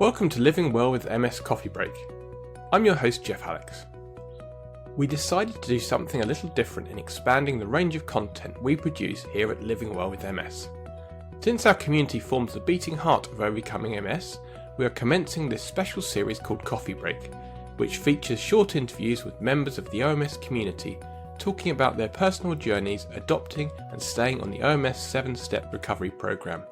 Welcome to Living Well with MS Coffee Break. I'm your host Jeff Alex. We decided to do something a little different in expanding the range of content we produce here at Living Well with MS. Since our community forms the beating heart of overcoming MS, we are commencing this special series called Coffee Break, which features short interviews with members of the OMS community talking about their personal journeys adopting and staying on the OMS 7-step recovery program,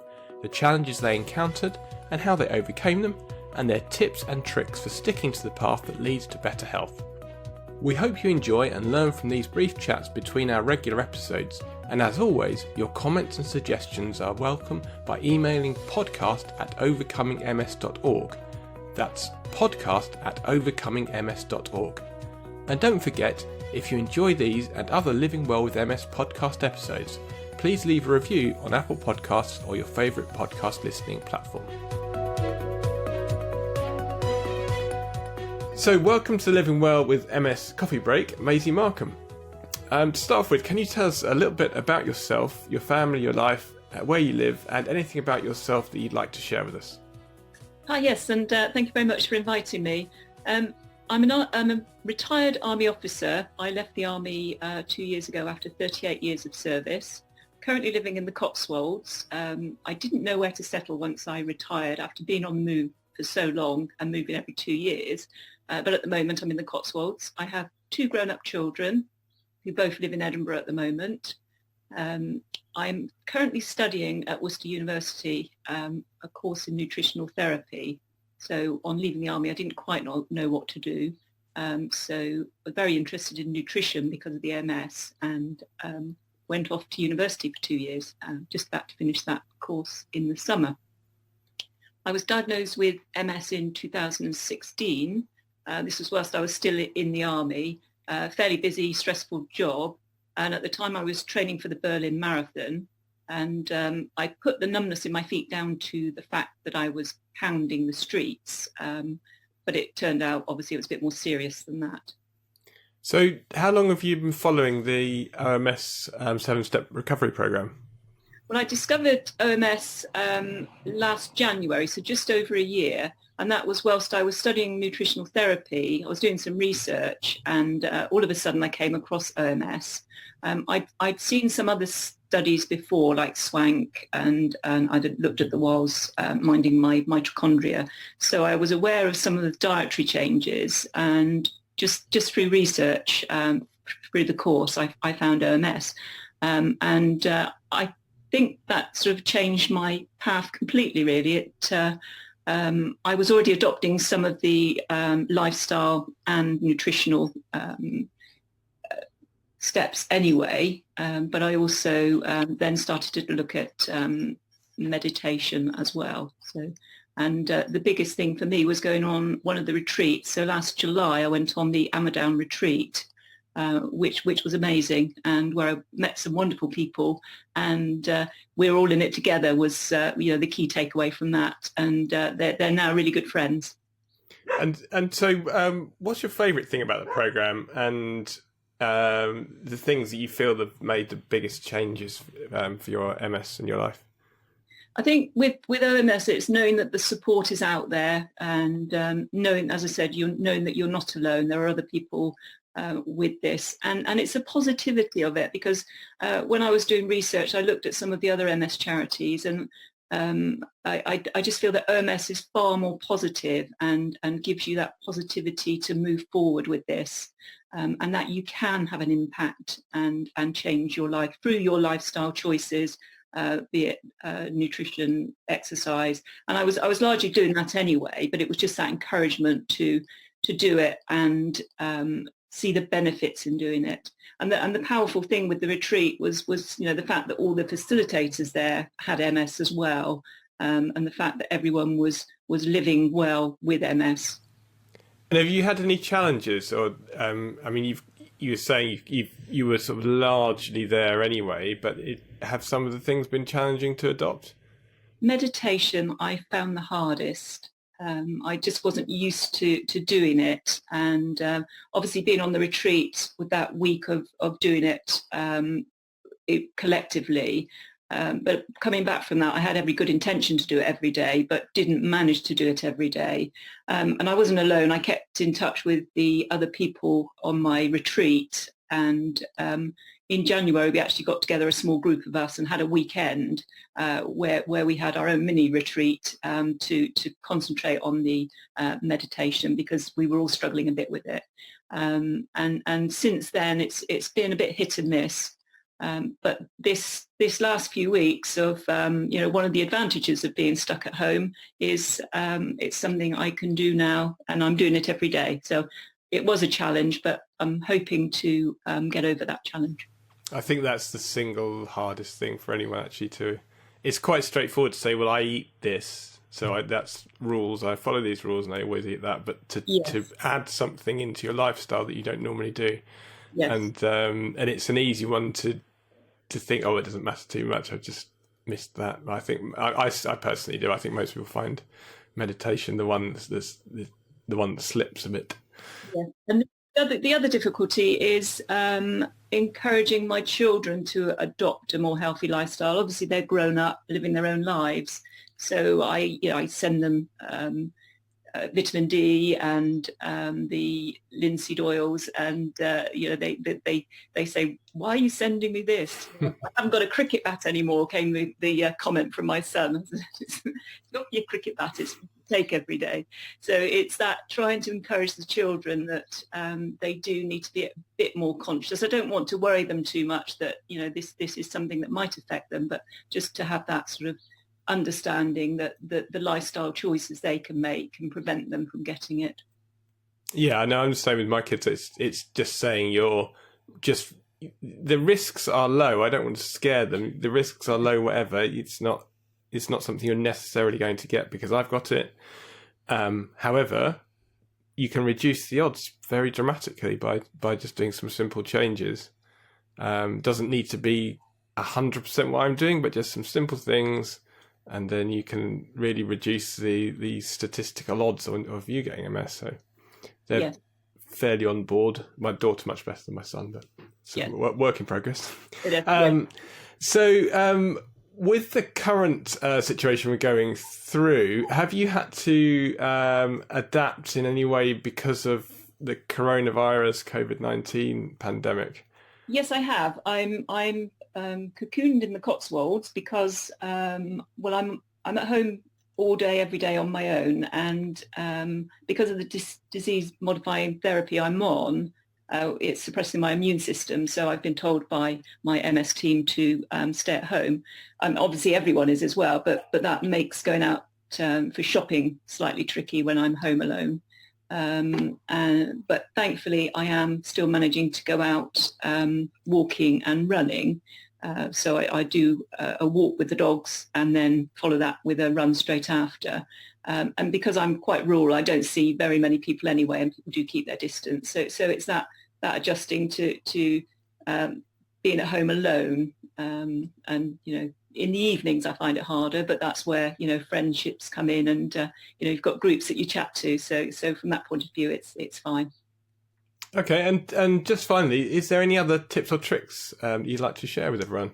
the challenges they encountered and how they overcame them, and their tips and tricks for sticking to the path that leads to better health. We hope you enjoy and learn from these brief chats between our regular episodes, and as always, your comments and suggestions are welcome by emailing podcast@overcomingms.org. That's podcast@overcomingms.org. And don't forget, if you enjoy these and other Living Well with MS podcast episodes, please leave a review on Apple Podcasts or your favourite podcast listening platform. So welcome to Living Well with MS Coffee Break, Maisie Markham. To start off with, can you tell us a little bit about yourself, your family, your life, where you live, and anything about yourself that you'd like to share with us? Hi, yes, and thank you very much for inviting me. I'm a retired Army officer. I left the Army 2 years ago after 38 years of service. Currently living in the Cotswolds. I didn't know where to settle once I retired after being on the move for so long and moving every 2 years. But at the moment I'm in the Cotswolds. I have 2 grown-up children who both live in Edinburgh at the moment. I'm currently studying at Worcester University a course in nutritional therapy. So on leaving the Army I didn't quite know what to do. So I'm very interested in nutrition because of the MS and went off to university for 2 years, just about to finish that course in the summer. I was diagnosed with MS in 2016. This was whilst I was still in the Army, fairly busy, stressful job. And at the time I was training for the Berlin Marathon. And I put the numbness in my feet down to the fact that I was pounding the streets. But it turned out, obviously, it was a bit more serious than that. So how long have you been following the OMS 7-step recovery program? Well, I discovered OMS last January, so just over a year. And that was whilst I was studying nutritional therapy. I was doing some research and all of a sudden I came across OMS. I'd seen some other studies before, like Swank, and I'd looked at the WAS, minding my mitochondria. So I was aware of some of the dietary changes, and just through research, through the course, I found OMS. I think that sort of changed my path completely, really. I was already adopting some of the lifestyle and nutritional steps anyway, but I also then started to look at meditation as well. And the biggest thing for me was going on one of the retreats. So last July I went on the Amadown retreat, which was amazing, and where I met some wonderful people, and we're all in it together was the key takeaway from that, and they're now really good friends. And so what's your favourite thing about the programme, and the things that you feel have made the biggest changes for your MS in your life? I think with OMS, it's knowing that the support is out there, and knowing, as I said, knowing that you're not alone. There are other people with this, and it's a positivity of it, because when I was doing research, I looked at some of the other MS charities, and I just feel that OMS is far more positive and gives you that positivity to move forward with this, and that you can have an impact and change your life through your lifestyle choices, be it nutrition, exercise. And I was largely doing that anyway, but it was just that encouragement to do it and see the benefits in doing it. And the powerful thing with the retreat was the fact that all the facilitators there had MS as well, and the fact that everyone was living well with MS. And have you had any challenges, or you were saying you were sort of largely there anyway, but have some of the things been challenging to adopt? Meditation I found the hardest. I just wasn't used to doing it, and obviously being on the retreat with that week of doing it collectively, But coming back from that, I had every good intention to do it every day, but didn't manage to do it every day. And I wasn't alone. I kept in touch with the other people on my retreat. And in January, we actually got together a small group of us and had a weekend where we had our own mini retreat to concentrate on the meditation, because we were all struggling a bit with it. And since then, it's been a bit hit and miss. But this last few weeks of, one of the advantages of being stuck at home is it's something I can do now, and I'm doing it every day. So it was a challenge, but I'm hoping to get over that challenge. I think that's the single hardest thing for anyone, actually, too. It's quite straightforward to say, well, I eat this, so that's rules. I follow these rules and I always eat that. But to add something into your lifestyle that you don't normally do. Yes. And it's an easy one to think, oh, it doesn't matter too much. I've just missed that. I think I personally do. I think most people find meditation the one that slips a bit. Yeah. And the other difficulty is encouraging my children to adopt a more healthy lifestyle. Obviously, they're grown up, living their own lives, so I send them vitamin D and the linseed oils, and they say, "Why are you sending me this? I haven't got a cricket bat anymore." Came the comment from my son. It's not your cricket bat; it's take every day. So it's that trying to encourage the children that they do need to be a bit more conscious. I don't want to worry them too much that this is something that might affect them, but just to have that sort of understanding that the lifestyle choices they can make can prevent them from getting it. Yeah, I know. I'm the same with my kids. It's just saying the risks are low. I don't want to scare them. The risks are low, whatever. It's not something you're necessarily going to get because I've got it. However, you can reduce the odds very dramatically by just doing some simple changes. Doesn't need to be 100% what I'm doing, but just some simple things. And then you can really reduce the statistical odds of you getting MS. So they're fairly on board. My daughter much better than my son, but work in progress. With the current situation we're going through, have you had to adapt in any way because of the coronavirus COVID-19 pandemic? Yes, I have. I'm cocooned in the Cotswolds because I'm at home all day, every day on my own, and because of the disease modifying therapy I'm on, it's suppressing my immune system. So I've been told by my MS team to stay at home. Obviously, everyone is as well, but that makes going out for shopping slightly tricky when I'm home alone. But thankfully, I am still managing to go out walking and running. So I do a walk with the dogs and then follow that with a run straight after. And because I'm quite rural, I don't see very many people anyway, and people do keep their distance. So it's that adjusting to being at home alone. And in the evenings I find it harder, but that's where friendships come in, and you've got groups that you chat to. So from that point of view, it's fine. Okay, and just finally, is there any other tips or tricks you'd like to share with everyone?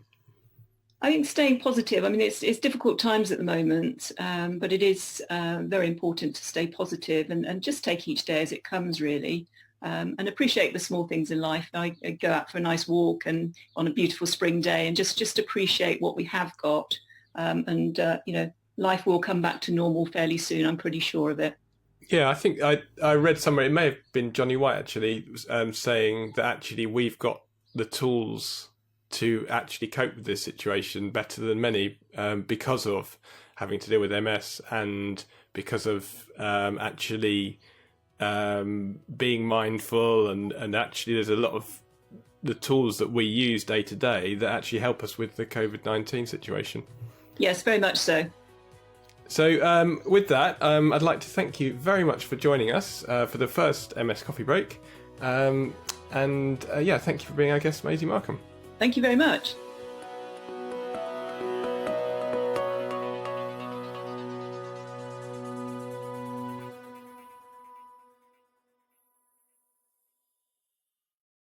I think staying positive. I mean, it's difficult times at the moment, but it is very important to stay positive and just take each day as it comes, really, and appreciate the small things in life. I go out for a nice walk and on a beautiful spring day, and just appreciate what we have got, and life will come back to normal fairly soon. I'm pretty sure of it. Yeah, I think I read somewhere, it may have been Johnny White actually, saying that actually we've got the tools to actually cope with this situation better than many, because of having to deal with MS and because of actually being mindful, and actually there's a lot of the tools that we use day to day that actually help us with the COVID-19 situation. Yes, very much so. So with that, I'd like to thank you very much for joining us for the first MS Coffee Break. Thank you for being our guest, Maisie Markham. Thank you very much.